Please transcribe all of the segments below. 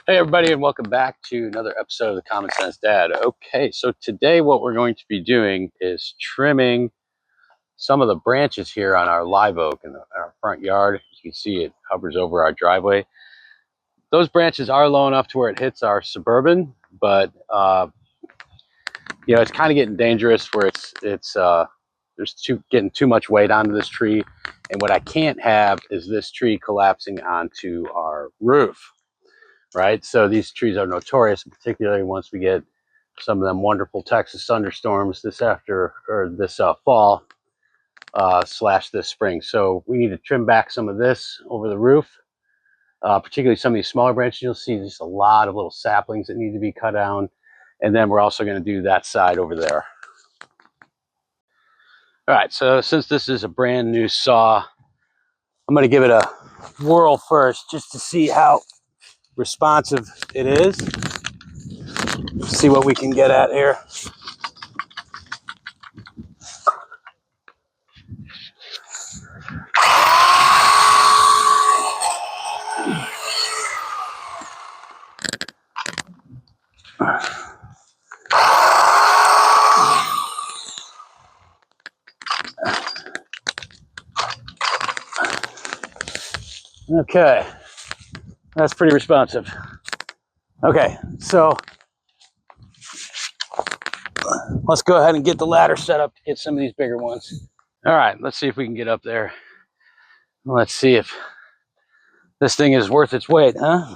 Hey everybody, and welcome back to another episode of the Common Sense Dad. Okay, so today what we're going to be doing is trimming some of the branches here on our live oak in our front yard. As you can see, it hovers over our driveway. Those branches are low enough to where it hits our Suburban, but you know, it's kind of getting dangerous where there's getting too much weight onto this tree, and what I can't have is this tree collapsing onto our roof. Right, so these trees are notorious, particularly once we get some of them wonderful Texas thunderstorms this fall slash this spring. So we need to trim back some of this over the roof, particularly some of these smaller branches. You'll see just a lot of little saplings that need to be cut down, and then we're also going to do that side over there. All right, so since this is a brand new saw, I'm going to give it a whirl first just to see how responsive it is. See what we can get at here. Okay, that's pretty responsive. Okay, so let's go ahead and get the ladder set up to get some of these bigger ones. All right, let's see if we can get up there. Let's see if this thing is worth its weight, huh?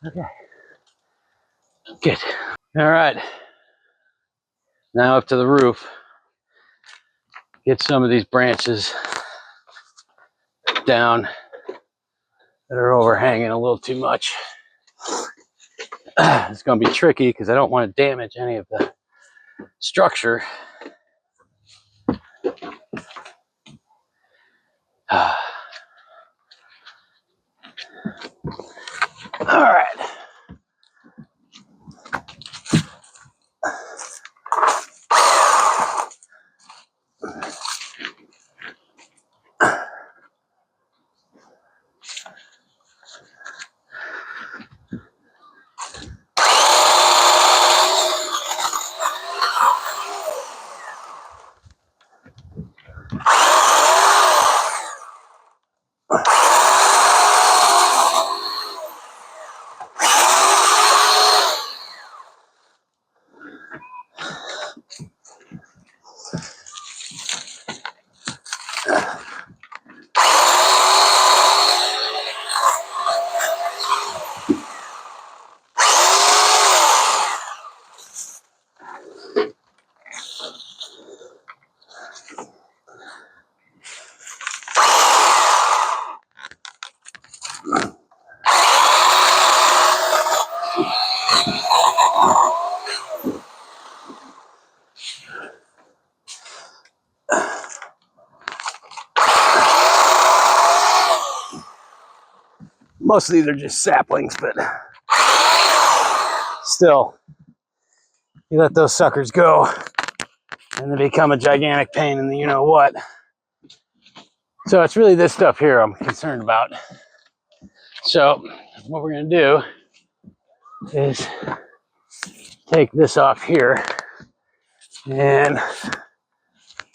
Okay, good. All right, now up to the roof. Get some of these branches down that are overhanging a little too much. It's going to be tricky because I don't want to damage any of the structure. All right. Most of these are just saplings, but still, you let those suckers go and they become a gigantic pain in the you-know-what. So it's really this stuff here I'm concerned about. So what we're going to do is take this off here, and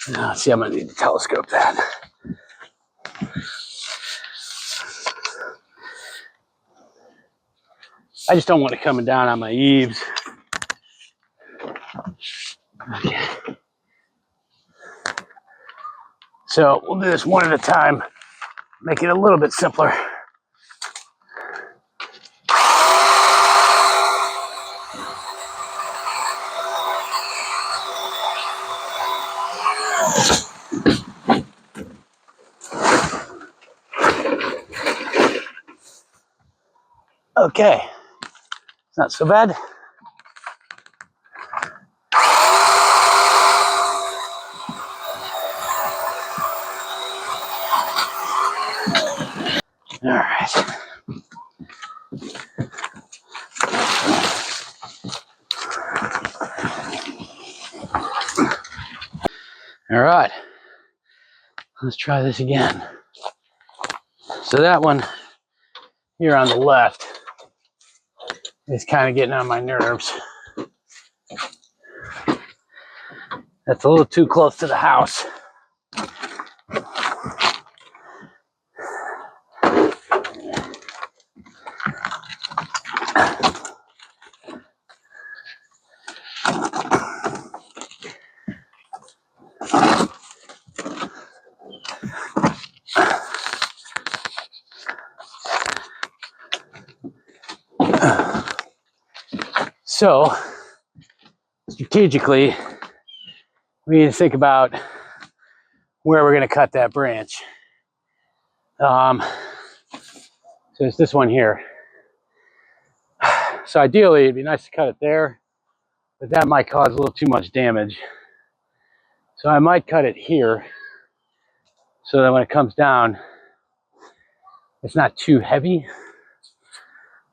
let's see, I'm going to need to telescope that. I just don't want it coming down on my eaves. Okay. So we'll do this one at a time, make it a little bit simpler. Okay, it's not so bad. All right. All right, let's try this again. So that one here on the left is kind of getting on my nerves. That's a little too close to the house. So, strategically, we need to think about where we're going to cut that branch. So it's this one here. So ideally, it'd be nice to cut it there, but that might cause a little too much damage. So I might cut it here so that when it comes down, it's not too heavy,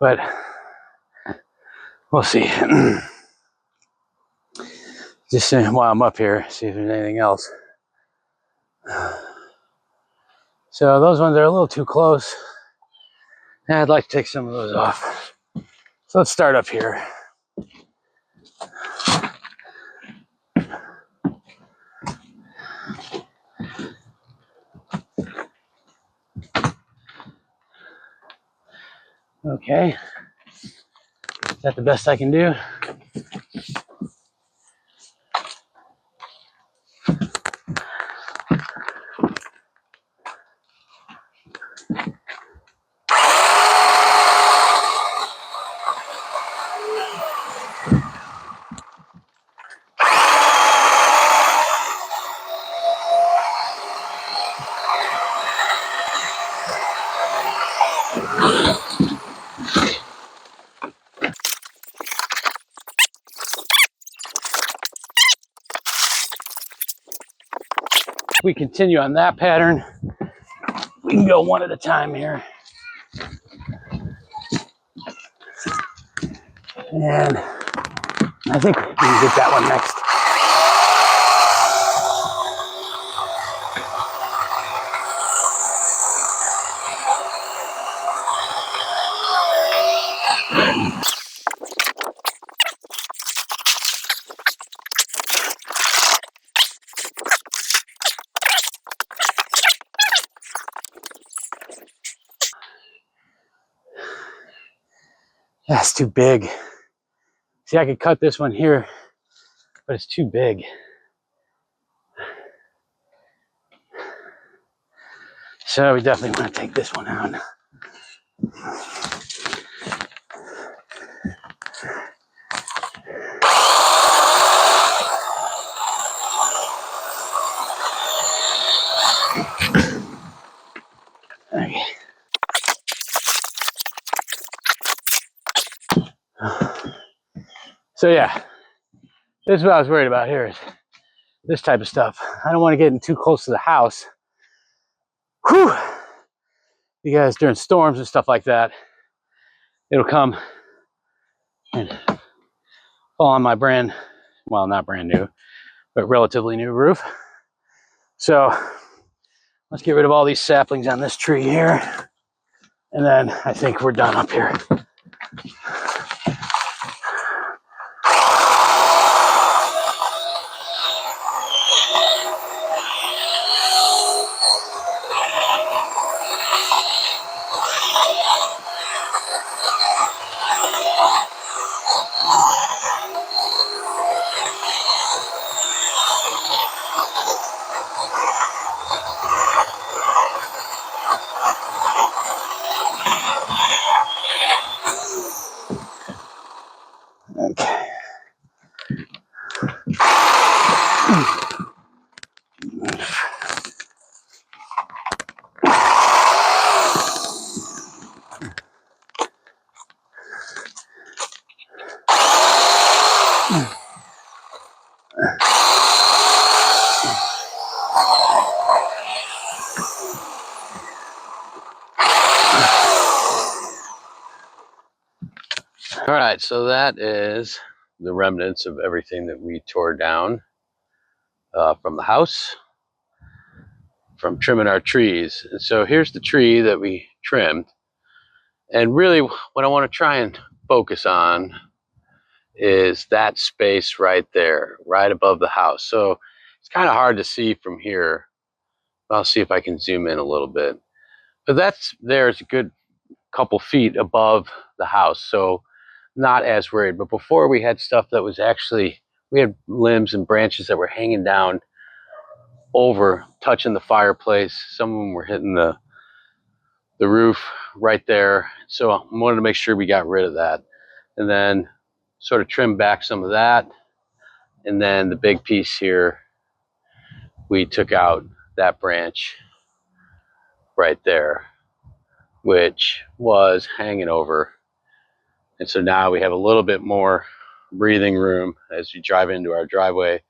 but we'll see. Just while I'm up here, see if there's anything else. So those ones are a little too close. And I'd like to take some of those off. So let's start up here. Okay. Is that the best I can do? If we continue on that pattern, we can go one at a time here. And I think we can get that one next. That's too big. See, I could cut this one here, but it's too big. So we definitely want to take this one out. Okay. So yeah, this is what I was worried about here, is this type of stuff. I don't want to get in too close to the house. Whew! Because during storms and stuff like that, it'll come and fall on my well, not brand new, but relatively new roof. So let's get rid of all these saplings on this tree here. And then I think we're done up here. All right, so that is the remnants of everything that we tore down from the house, from trimming our trees. And so here's the tree that we trimmed. And really what I want to try and focus on is that space right there, right above the house. So it's kind of hard to see from here. I'll see if I can zoom in a little bit. But that's there's a good couple feet above the house, so not as worried. But before we had stuff that was actually, we had limbs and branches that were hanging down over, touching the fireplace. Some of them were hitting the roof right there. So I wanted to make sure we got rid of that. And then sort of trim back some of that. And then the big piece here, we took out that branch right there, which was hanging over. And so now we have a little bit more breathing room as you drive into our driveway,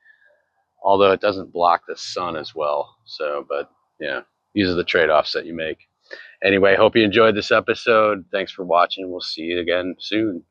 although it doesn't block the sun as well. So, but yeah, these are the trade-offs that you make. Anyway, hope you enjoyed this episode. Thanks for watching. We'll see you again soon.